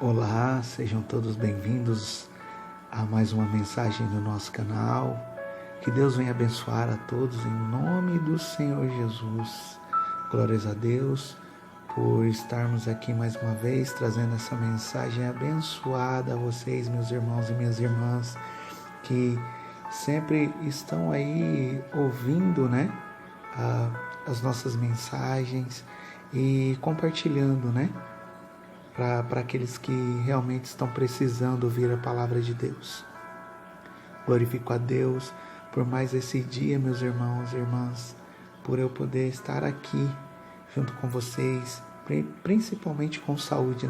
Olá, sejam todos bem-vindos a mais uma mensagem do nosso canal. Que Deus venha abençoar a todos em nome do Senhor Jesus. Glórias a Deus por estarmos aqui mais uma vez trazendo essa mensagem abençoada a vocês, meus irmãos e minhas irmãs, que sempre estão aí ouvindo, as nossas mensagens e compartilhando, para aqueles que realmente estão precisando ouvir a palavra de Deus. Glorifico a Deus por mais esse dia, meus irmãos e irmãs, por eu poder estar aqui junto com vocês, principalmente com saúde,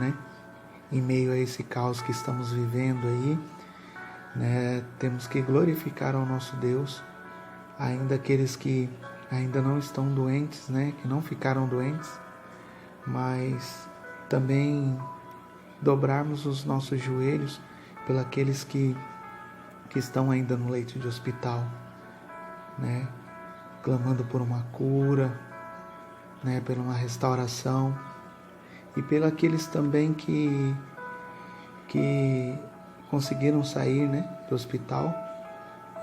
em meio a esse caos que estamos vivendo aí, temos que glorificar ao nosso Deus, ainda aqueles que ainda não estão doentes, que não ficaram doentes, mas também dobrarmos os nossos joelhos pelos que estão ainda no leito de hospital, clamando por uma cura, por uma restauração, e pelos aqueles também que conseguiram sair, do hospital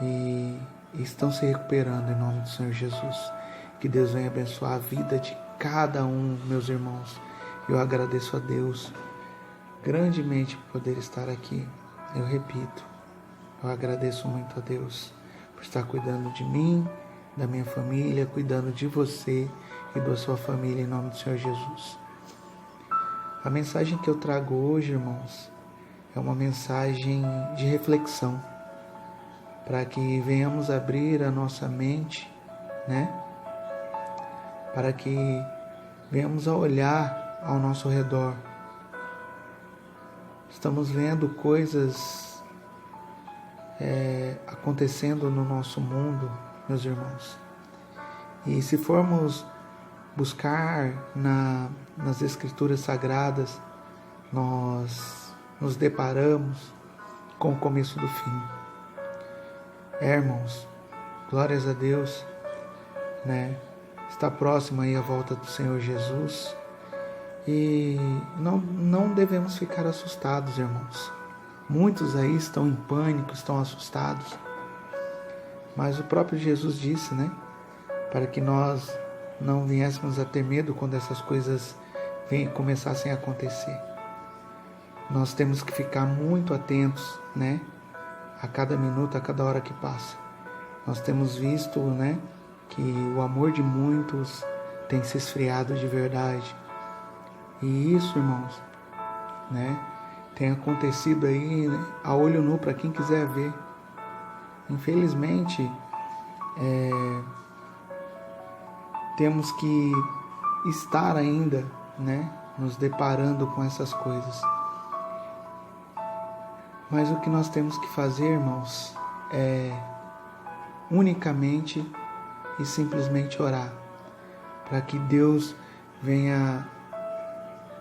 e estão se recuperando em nome do Senhor Jesus. Que Deus venha abençoar a vida de cada um, meus irmãos. Eu agradeço a Deus grandemente por poder estar aqui. Eu repito, eu agradeço muito a Deus por estar cuidando de mim, da minha família, cuidando de você e da sua família em nome do Senhor Jesus. A mensagem que eu trago hoje, irmãos, é uma mensagem de reflexão, para que venhamos abrir a nossa mente, para que venhamos a olhar ao nosso redor. Estamos vendo coisas acontecendo no nosso mundo, meus irmãos. E se formos buscar nas Escrituras Sagradas, nós nos deparamos com o começo do fim. Irmãos, glórias a Deus, Está próxima aí a volta do Senhor Jesus. E não devemos ficar assustados, irmãos. Muitos aí estão em pânico, estão assustados. Mas o próprio Jesus disse, para que nós não viéssemos a ter medo quando essas coisas começassem a acontecer. Nós temos que ficar muito atentos, a cada minuto, a cada hora que passa. Nós temos visto, que o amor de muitos tem se esfriado de verdade. E isso, irmãos, tem acontecido aí a olho nu para quem quiser ver. Infelizmente, temos que estar ainda, nos deparando com essas coisas. Mas o que nós temos que fazer, irmãos, é unicamente e simplesmente orar, para que Deus venha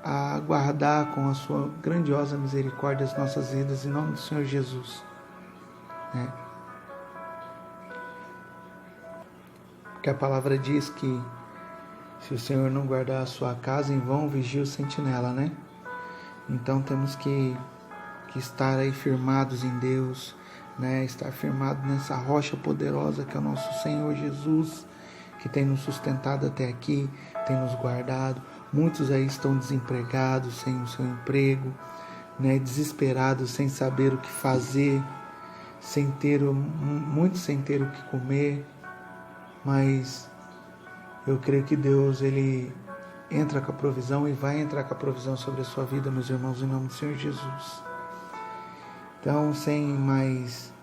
a guardar com a sua grandiosa misericórdia as nossas vidas, em nome do Senhor Jesus. Porque a palavra diz que se o Senhor não guardar a sua casa, em vão vigia o sentinela, Então temos que estar aí firmados em Deus, estar firmado nessa rocha poderosa que é o nosso Senhor Jesus, que tem nos sustentado até aqui, tem nos guardado. Muitos aí estão desempregados, sem o seu emprego, desesperados, sem saber o que fazer, muitos sem ter o que comer. Mas eu creio que Deus, Ele entra com a provisão e vai entrar com a provisão sobre a sua vida, meus irmãos, em nome do Senhor Jesus. Então, sem mais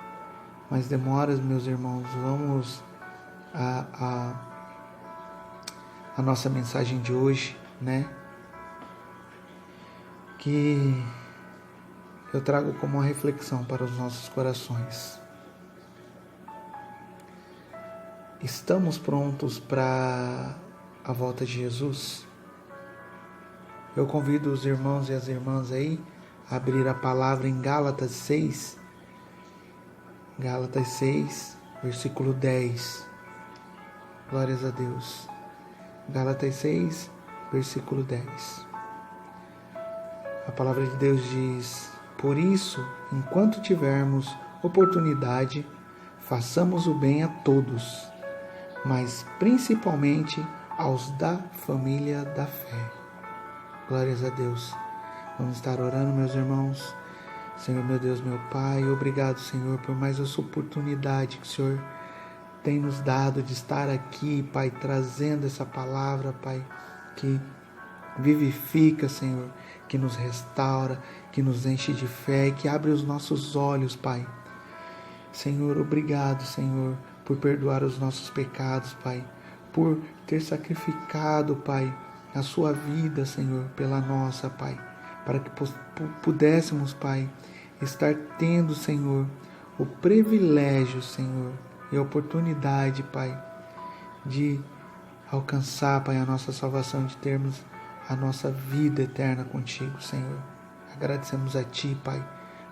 demoras, meus irmãos, vamos a nossa mensagem de hoje, que eu trago como uma reflexão para os nossos corações. Estamos prontos para a volta de Jesus? Eu convido os irmãos e as irmãs aí a abrir a palavra em Gálatas 6, versículo 10. Glórias a Deus. Gálatas 6, versículo 10. A palavra de Deus diz: por isso, enquanto tivermos oportunidade, façamos o bem a todos, mas principalmente aos da família da fé. Glórias a Deus. Vamos estar orando, meus irmãos. Senhor, meu Deus, meu Pai, obrigado, Senhor, por mais essa oportunidade que o Senhor tem nos dado de estar aqui, Pai, trazendo essa palavra, Pai, que vivifica, Senhor, que nos restaura, que nos enche de fé e que abre os nossos olhos, Pai. Senhor, obrigado, Senhor, por perdoar os nossos pecados, Pai, por ter sacrificado, Pai, a sua vida, Senhor, pela nossa, Pai, para que pudéssemos, Pai, estar tendo, Senhor, o privilégio, Senhor, e a oportunidade, Pai, de alcançar, Pai, a nossa salvação, de termos a nossa vida eterna contigo, Senhor. Agradecemos a Ti, Pai,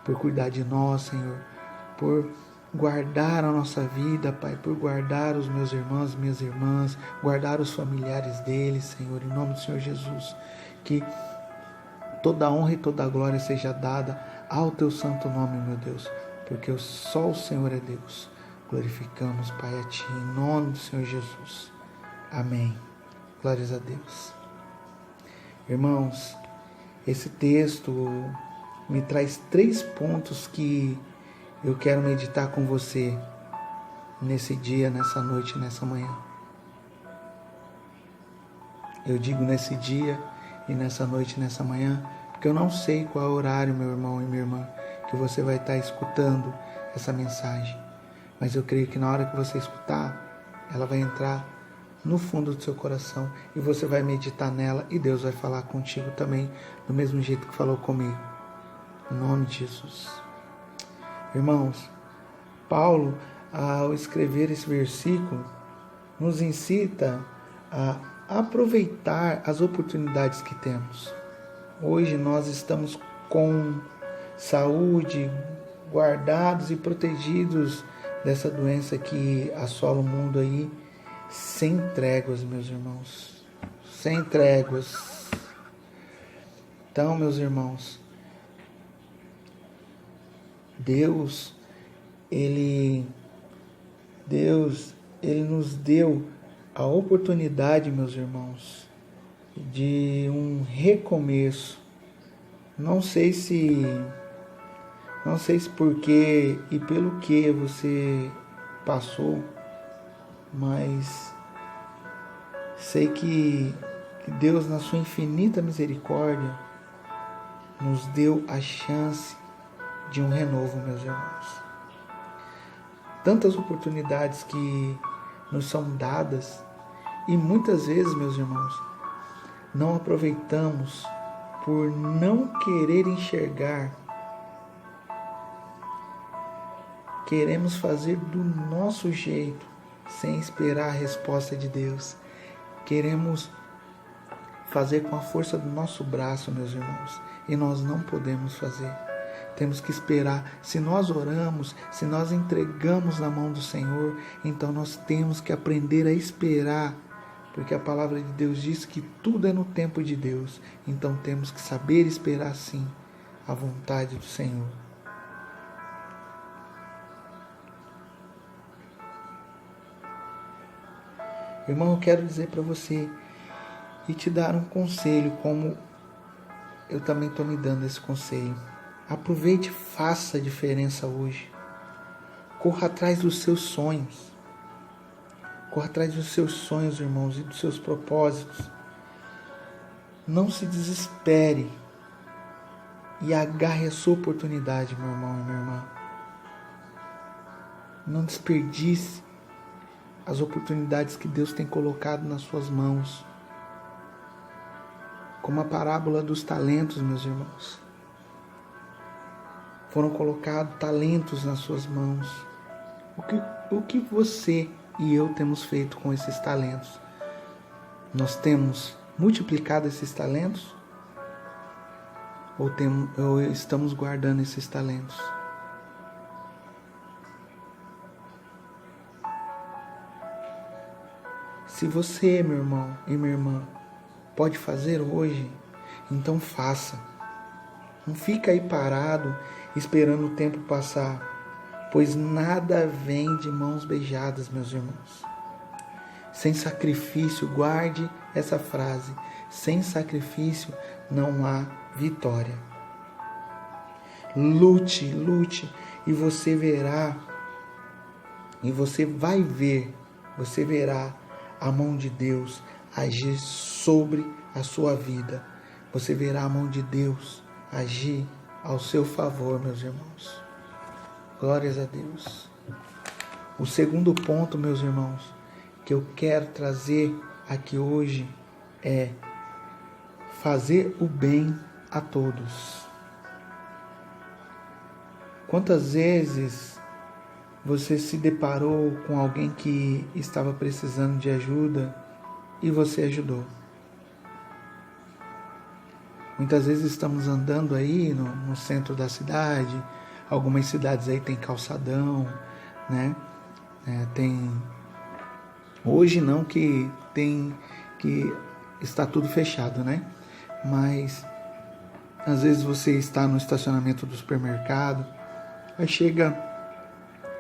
por cuidar de nós, Senhor, por guardar a nossa vida, Pai, por guardar os meus irmãos, minhas irmãs, guardar os familiares deles, Senhor, em nome do Senhor Jesus, que toda a honra e toda a glória seja dada ao Teu santo nome, meu Deus, porque só o Senhor é Deus. Glorificamos, Pai, a Ti, em nome do Senhor Jesus. Amém. Glórias a Deus. Irmãos, esse texto me traz 3 pontos que eu quero meditar com você nesse dia, nessa noite, nessa manhã. Eu digo nesse dia e nessa noite, nessa manhã, porque eu não sei qual é o horário, meu irmão e minha irmã, que você vai estar escutando essa mensagem. Mas eu creio que na hora que você escutar, ela vai entrar no fundo do seu coração e você vai meditar nela e Deus vai falar contigo também, do mesmo jeito que falou comigo. Em nome de Jesus. Irmãos, Paulo, ao escrever esse versículo, nos incita a aproveitar as oportunidades que temos. Hoje nós estamos com saúde, guardados e protegidos dessa doença que assola o mundo aí, sem tréguas, meus irmãos, sem tréguas. Então, meus irmãos, Deus, Ele nos deu a oportunidade, meus irmãos, de um recomeço. Não sei se por quê e pelo que você passou, mas sei que Deus, na sua infinita misericórdia, nos deu a chance de um renovo, meus irmãos. Tantas oportunidades que nos são dadas e muitas vezes, meus irmãos, não aproveitamos por não querer enxergar. Queremos fazer do nosso jeito, sem esperar a resposta de Deus. Queremos fazer com a força do nosso braço, meus irmãos, e nós não podemos fazer. Temos que esperar. Se nós oramos, se nós entregamos na mão do Senhor, então nós temos que aprender a esperar, porque a palavra de Deus diz que tudo é no tempo de Deus. Então temos que saber esperar sim a vontade do Senhor. Irmão, eu quero dizer para você e te dar um conselho, como eu também estou me dando esse conselho. Aproveite e faça a diferença hoje. Corra atrás dos seus sonhos. Corra atrás dos seus sonhos, irmãos, e dos seus propósitos. Não se desespere e agarre a sua oportunidade, meu irmão e minha irmã. Não desperdice as oportunidades que Deus tem colocado nas suas mãos. Como a parábola dos talentos, meus irmãos. Foram colocados talentos nas suas mãos. O que você e eu temos feito com esses talentos? Nós temos multiplicado esses talentos? Ou estamos guardando esses talentos? Se você, meu irmão e minha irmã, pode fazer hoje, então faça. Não fica aí parado, esperando o tempo passar, pois nada vem de mãos beijadas, meus irmãos. Sem sacrifício, guarde essa frase, sem sacrifício não há vitória. Lute, lute, e você verá, e você vai ver, você verá a mão de Deus agir sobre a sua vida. Você verá a mão de Deus agir ao seu favor, meus irmãos. Glórias a Deus. O segundo ponto, meus irmãos, que eu quero trazer aqui hoje é fazer o bem a todos. Quantas vezes você se deparou com alguém que estava precisando de ajuda e você ajudou? Muitas vezes estamos andando aí no centro da cidade, algumas cidades aí tem calçadão, né? Tem hoje não que está tudo fechado, né? Mas às vezes você está no estacionamento do supermercado, aí chega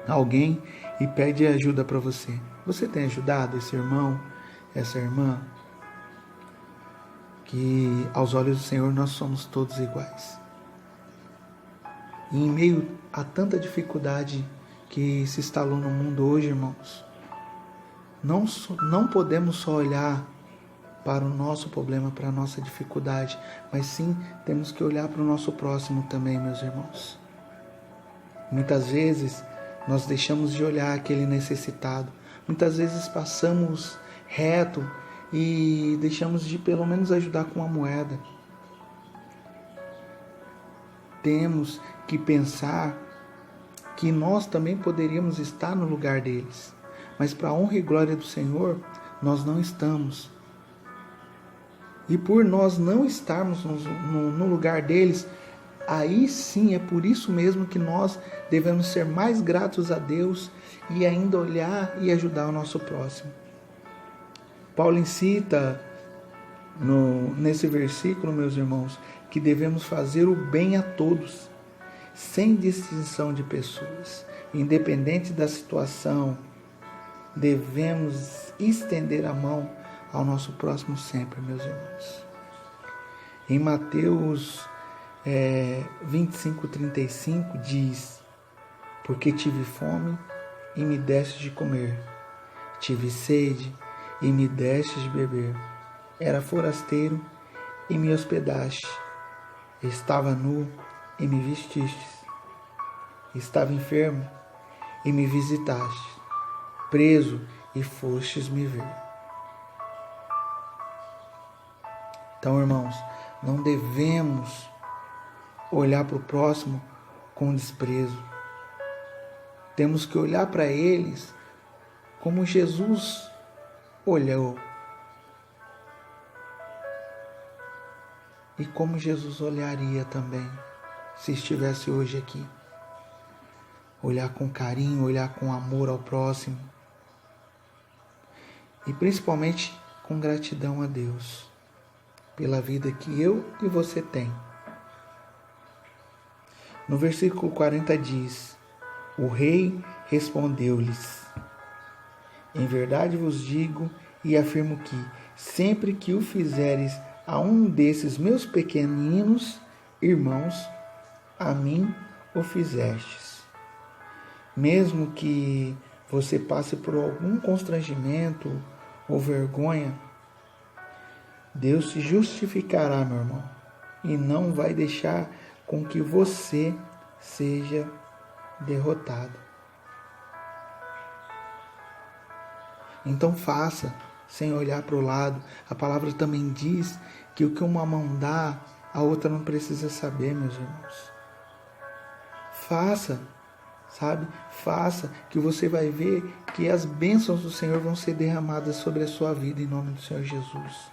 alguém e pede ajuda para você. Você tem ajudado esse irmão, essa irmã? Que aos olhos do Senhor nós somos todos iguais. E em meio a tanta dificuldade que se instalou no mundo hoje, irmãos, não podemos só olhar para o nosso problema, para a nossa dificuldade, mas sim temos que olhar para o nosso próximo também, meus irmãos. Muitas vezes nós deixamos de olhar aquele necessitado, muitas vezes passamos reto e deixamos de pelo menos ajudar com uma moeda. Temos que pensar que nós também poderíamos estar no lugar deles, mas para a honra e glória do Senhor, nós não estamos. E por nós não estarmos no lugar deles, aí sim é por isso mesmo que nós devemos ser mais gratos a Deus e ainda olhar e ajudar o nosso próximo. Paulo incita nesse versículo, meus irmãos, que devemos fazer o bem a todos, sem distinção de pessoas. Independente da situação, devemos estender a mão ao nosso próximo sempre, meus irmãos. Em Mateus 25:35 diz: porque tive fome e me deste de comer, tive sede e me deste de beber, era forasteiro e me hospedaste, estava nu e me vestistes, estava enfermo e me visitaste, preso e fostes me ver. Então, irmãos, não devemos olhar para o próximo com desprezo. Temos que olhar para eles como Jesus olhou. E como Jesus olharia também, se estivesse hoje aqui. Olhar com carinho, olhar com amor ao próximo. E principalmente com gratidão a Deus, pela vida que eu e você tem. No versículo 40 diz: o rei respondeu-lhes: em verdade vos digo e afirmo que, sempre que o fizeres a um desses meus pequeninos irmãos, a mim o fizestes. Mesmo que você passe por algum constrangimento ou vergonha, Deus se justificará, meu irmão, e não vai deixar com que você seja derrotado. Então faça, sem olhar para o lado. A palavra também diz que o que uma mão dá, a outra não precisa saber, meus irmãos. Faça, sabe? Faça, que você vai ver que as bênçãos do Senhor vão ser derramadas sobre a sua vida, em nome do Senhor Jesus.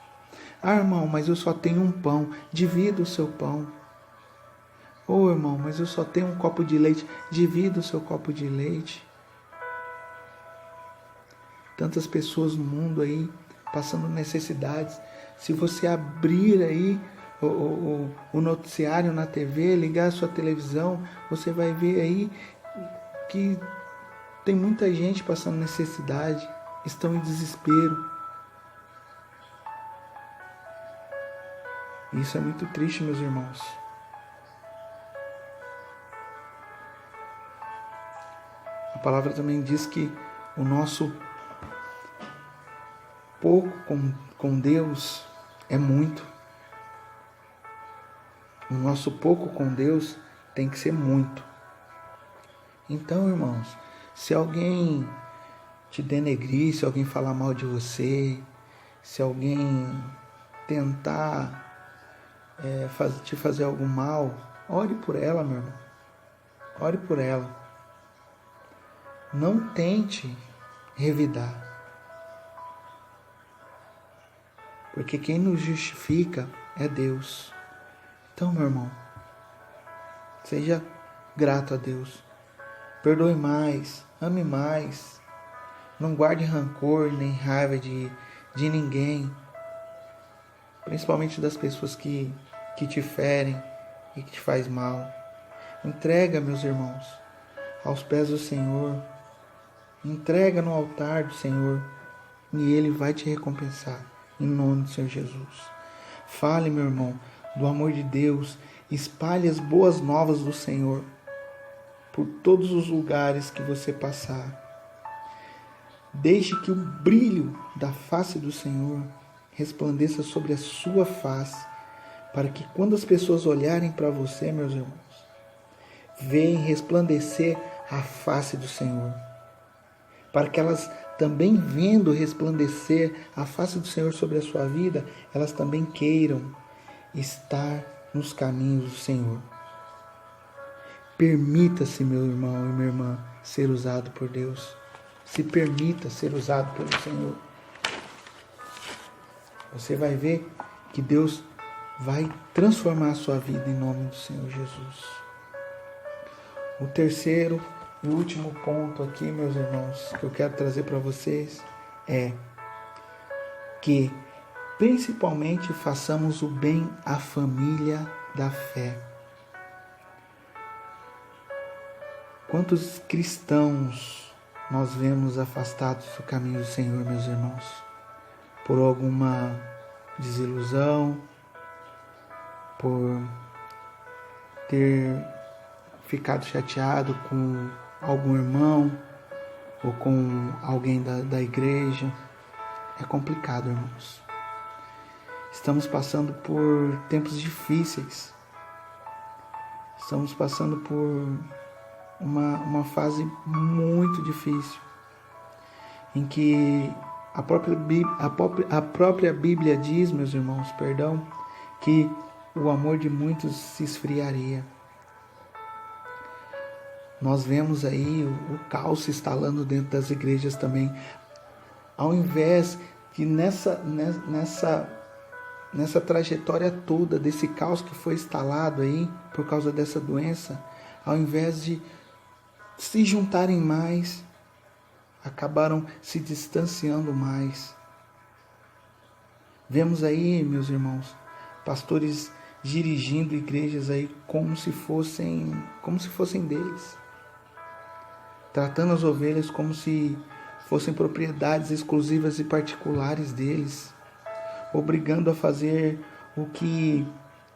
Ah, irmão, mas eu só tenho um pão. Divida o seu pão. Oh, irmão, mas eu só tenho um copo de leite. Divida o seu copo de leite. Tantas pessoas no mundo aí, passando necessidades. Se você abrir aí o noticiário na TV, ligar a sua televisão, você vai ver aí que tem muita gente passando necessidade, estão em desespero. Isso é muito triste, meus irmãos. A palavra também diz que o nosso pouco com Deus é muito. O nosso pouco com Deus tem que ser muito. Então, irmãos, se alguém te denegrir, se alguém falar mal de você, se alguém tentar te fazer algum mal, ore por ela, meu irmão. Ore por ela. Não tente revidar. Porque quem nos justifica é Deus. Então, meu irmão, seja grato a Deus. Perdoe mais, ame mais. Não guarde rancor nem raiva de ninguém. Principalmente das pessoas que te ferem e que te faz mal. Entrega, meus irmãos, aos pés do Senhor. Entrega no altar do Senhor e Ele vai te recompensar, em nome do Senhor Jesus. Fale, meu irmão, do amor de Deus. Espalhe as boas novas do Senhor por todos os lugares que você passar. Deixe que o brilho da face do Senhor resplandeça sobre a sua face, para que quando as pessoas olharem para você, meus irmãos, vejam resplandecer a face do Senhor. Para que elas também, vendo resplandecer a face do Senhor sobre a sua vida, elas também queiram estar nos caminhos do Senhor. Permita-se, meu irmão e minha irmã, ser usado por Deus. Se permita ser usado pelo Senhor. Você vai ver que Deus vai transformar a sua vida em nome do Senhor Jesus. O terceiro e último ponto aqui, meus irmãos, que eu quero trazer para vocês é que principalmente façamos o bem à família da fé. Quantos cristãos nós vemos afastados do caminho do Senhor, meus irmãos? Por alguma desilusão, por ter ficado chateado com algum irmão ou com alguém da igreja. É complicado, irmãos. Estamos passando por tempos difíceis. Estamos passando por uma fase muito difícil, em que a própria Bíblia diz, meus irmãos, que o amor de muitos se esfriaria. Nós vemos aí o caos se instalando dentro das igrejas também. Ao invés de nessa trajetória toda desse caos que foi instalado aí por causa dessa doença, ao invés de se juntarem mais, acabaram se distanciando mais. Vemos aí, meus irmãos, pastores dirigindo igrejas aí como se fossem deles, tratando as ovelhas como se fossem propriedades exclusivas e particulares deles, obrigando a fazer o que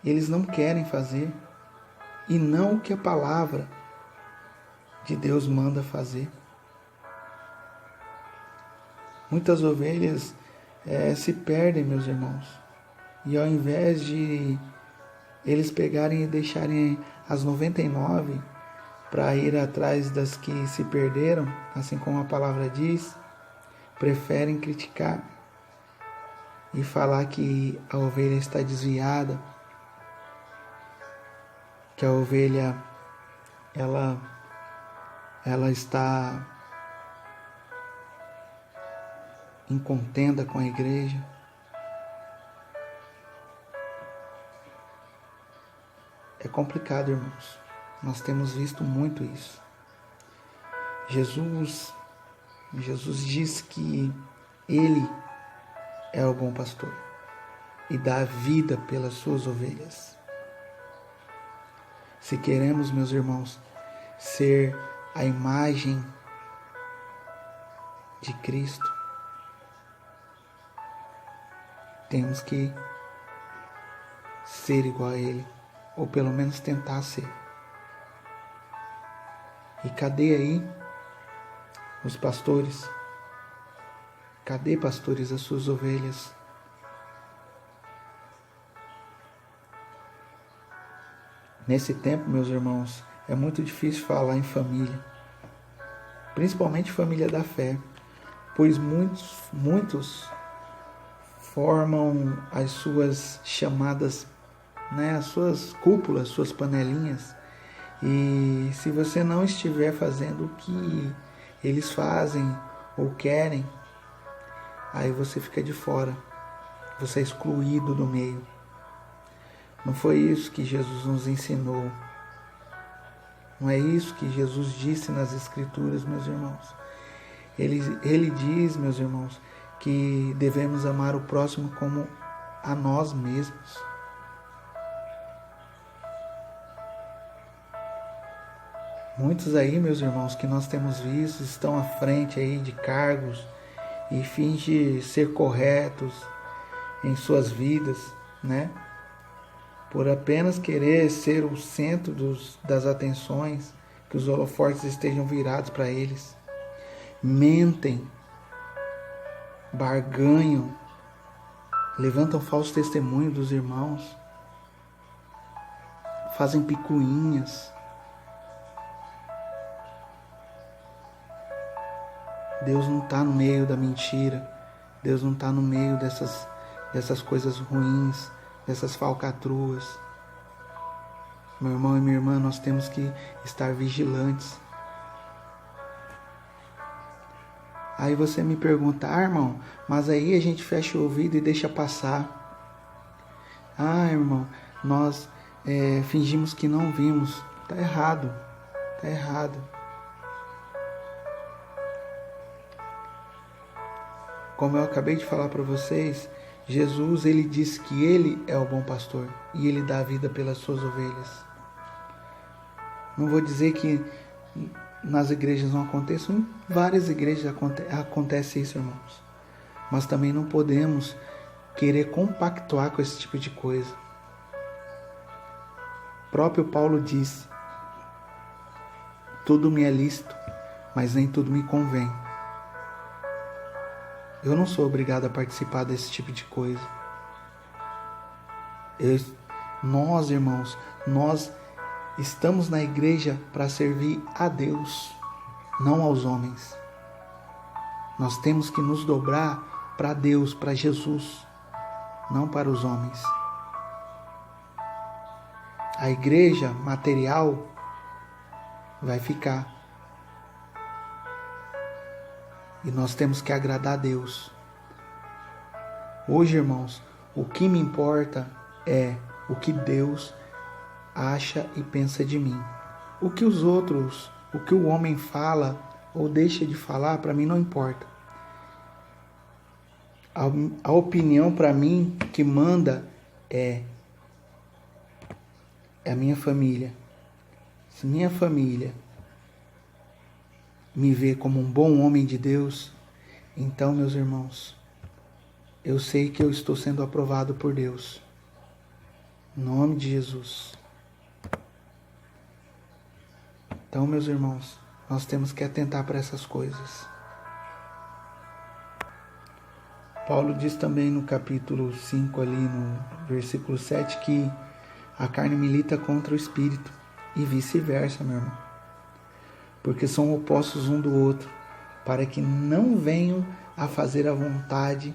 eles não querem fazer e não o que a palavra de Deus manda fazer. Muitas ovelhas se perdem, meus irmãos, e ao invés de eles pegarem e deixarem as 99 para ir atrás das que se perderam, assim como a palavra diz, preferem criticar e falar que a ovelha está desviada, que a ovelha ela está em contenda com a igreja. É complicado, irmãos. Nós temos visto muito isso. Jesus diz que Ele é o bom pastor. e dá a vida pelas suas ovelhas. Se queremos, meus irmãos, ser a imagem de Cristo, temos que ser igual a Ele, ou pelo menos tentar ser. E cadê aí os pastores? Cadê, pastores, as suas ovelhas? Nesse tempo, meus irmãos, é muito difícil falar em família, principalmente família da fé, pois muitos formam as suas chamadas, as suas cúpulas, suas panelinhas, e se você não estiver fazendo o que eles fazem ou querem, aí você fica de fora, você é excluído do meio. Não foi isso que Jesus nos ensinou. Não é isso que Jesus disse nas Escrituras, meus irmãos. Ele diz, meus irmãos, que devemos amar o próximo como a nós mesmos. Muitos aí, meus irmãos, que nós temos visto, estão à frente aí de cargos e fingem ser corretos em suas vidas, por apenas querer ser o centro das atenções, que os holofotes estejam virados para eles. Mentem, barganham, levantam falso testemunho dos irmãos, fazem picuinhas. Deus não está no meio da mentira, Deus não está no meio dessas coisas ruins, dessas falcatruas. Meu irmão e minha irmã, nós temos que estar vigilantes. Aí você me pergunta, irmão, mas aí a gente fecha o ouvido e deixa passar. Irmão, nós fingimos que não vimos. Tá errado, tá errado. Como eu acabei de falar para vocês, Jesus, ele disse que ele é o bom pastor e ele dá a vida pelas suas ovelhas. Não vou dizer que nas igrejas não aconteça, em várias igrejas acontece isso, irmãos. Mas também não podemos querer compactuar com esse tipo de coisa. O próprio Paulo disse: tudo me é lícito, mas nem tudo me convém. Eu não sou obrigado a participar desse tipo de coisa. Nós, irmãos, nós estamos na igreja para servir a Deus, não aos homens. Nós temos que nos dobrar para Deus, para Jesus, não para os homens. A igreja material vai ficar. E nós temos que agradar a Deus. Hoje, irmãos, o que me importa é o que Deus acha e pensa de mim. O que os outros, o que o homem fala ou deixa de falar, para mim não importa. A opinião para mim que manda é a minha família. Se minha família me vê como um bom homem de Deus, então, meus irmãos, eu sei que eu estou sendo aprovado por Deus. Em nome de Jesus. Então, meus irmãos, nós temos que atentar para essas coisas. Paulo diz também no capítulo 5, ali no versículo 7, que a carne milita contra o espírito e vice-versa, meu irmão. Porque são opostos um do outro, para que não venham a fazer a vontade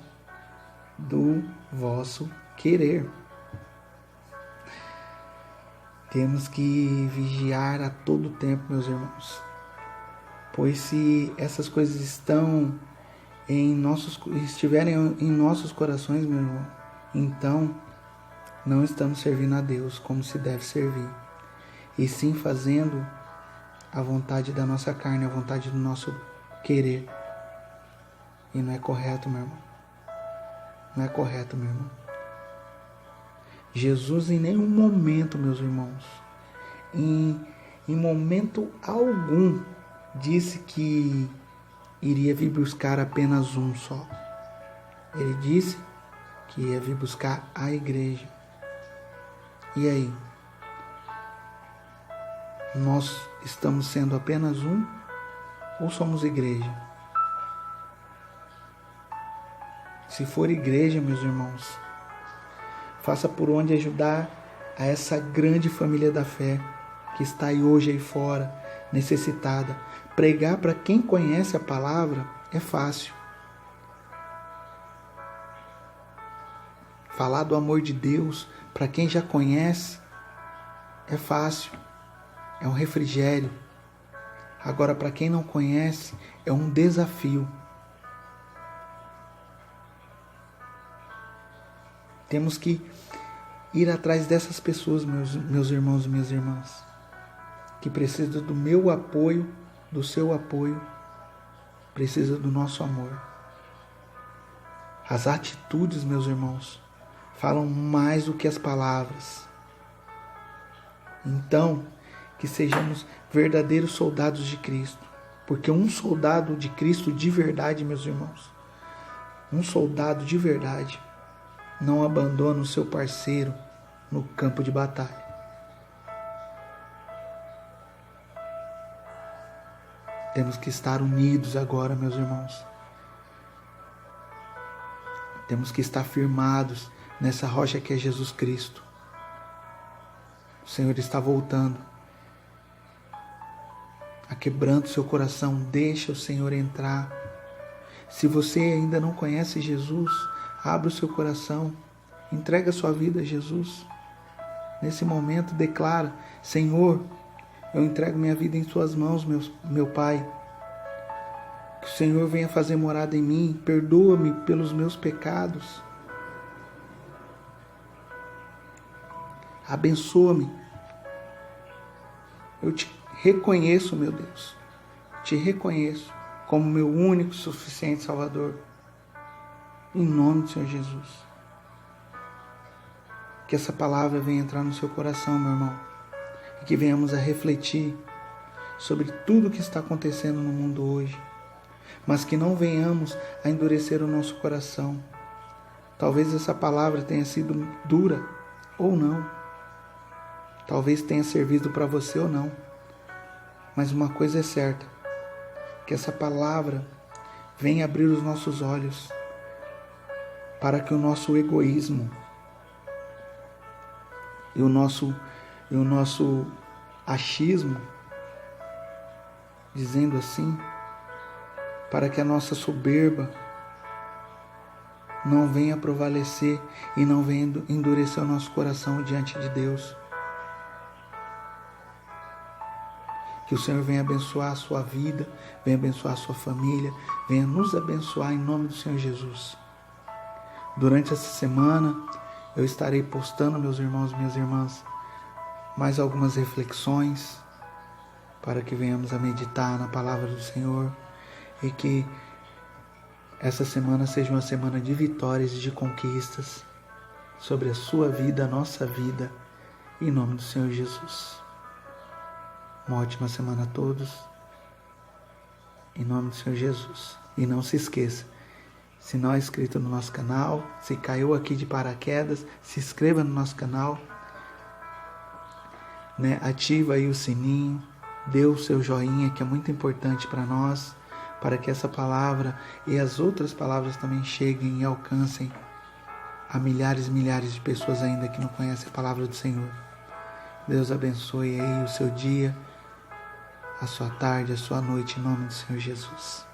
do vosso querer. Temos que vigiar a todo tempo, meus irmãos, pois se essas coisas estiverem em nossos corações, meu irmão, então não estamos servindo a Deus como se deve servir, e sim fazendo a vontade da nossa carne, a vontade do nosso querer. E não é correto, meu irmão. Não é correto, meu irmão. Jesus em nenhum momento, meus irmãos, em momento algum, disse que iria vir buscar apenas um só. Ele disse que ia vir buscar a igreja. E aí? Nós estamos sendo apenas um ou somos igreja? Se for igreja, meus irmãos, faça por onde ajudar a essa grande família da fé que está aí hoje aí fora, necessitada. Pregar para quem conhece a palavra é fácil. Falar do amor de Deus para quem já conhece é fácil. É um refrigério. Agora, para quem não conhece, é um desafio. Temos que ir atrás dessas pessoas, meus irmãos e minhas irmãs, que precisam do meu apoio, do seu apoio, precisa do nosso amor. As atitudes, meus irmãos, falam mais do que as palavras. Então, que sejamos verdadeiros soldados de Cristo. Porque um soldado de Cristo de verdade, meus irmãos, um soldado de verdade não abandona o seu parceiro no campo de batalha. Temos que estar unidos agora, meus irmãos. Temos que estar firmados nessa rocha que é Jesus Cristo. O Senhor está voltando. Aquebrando seu coração, deixa o Senhor entrar. Se você ainda não conhece Jesus, abra o seu coração, entrega a sua vida a Jesus. Nesse momento declara: Senhor, eu entrego minha vida em suas mãos, meu Pai. Que o Senhor venha fazer morada em mim, perdoa-me pelos meus pecados. Abençoa-me. Eu te reconheço, meu Deus, te reconheço como meu único e suficiente Salvador. Em nome do Senhor Jesus. Que essa palavra venha entrar no seu coração, meu irmão. E que venhamos a refletir sobre tudo o que está acontecendo no mundo hoje. Mas que não venhamos a endurecer o nosso coração. Talvez essa palavra tenha sido dura ou não. Talvez tenha servido para você ou não. Mas uma coisa é certa, que essa palavra venha abrir os nossos olhos para que o nosso egoísmo e o nosso achismo, dizendo assim, para que a nossa soberba não venha prevalecer e não venha endurecer o nosso coração diante de Deus. Que o Senhor venha abençoar a sua vida, venha abençoar a sua família, venha nos abençoar em nome do Senhor Jesus. Durante essa semana, eu estarei postando, meus irmãos e minhas irmãs, mais algumas reflexões para que venhamos a meditar na palavra do Senhor e que essa semana seja uma semana de vitórias e de conquistas sobre a sua vida, a nossa vida, em nome do Senhor Jesus. Uma ótima semana a todos, em nome do Senhor Jesus. E não se esqueça, se não é inscrito no nosso canal, se caiu aqui de paraquedas, se inscreva no nosso canal, ativa aí o sininho, dê o seu joinha, que é muito importante para nós, para que essa palavra e as outras palavras também cheguem e alcancem a milhares e milhares de pessoas ainda que não conhecem a palavra do Senhor. Deus abençoe aí o seu dia, a sua tarde, a sua noite, em nome do Senhor Jesus.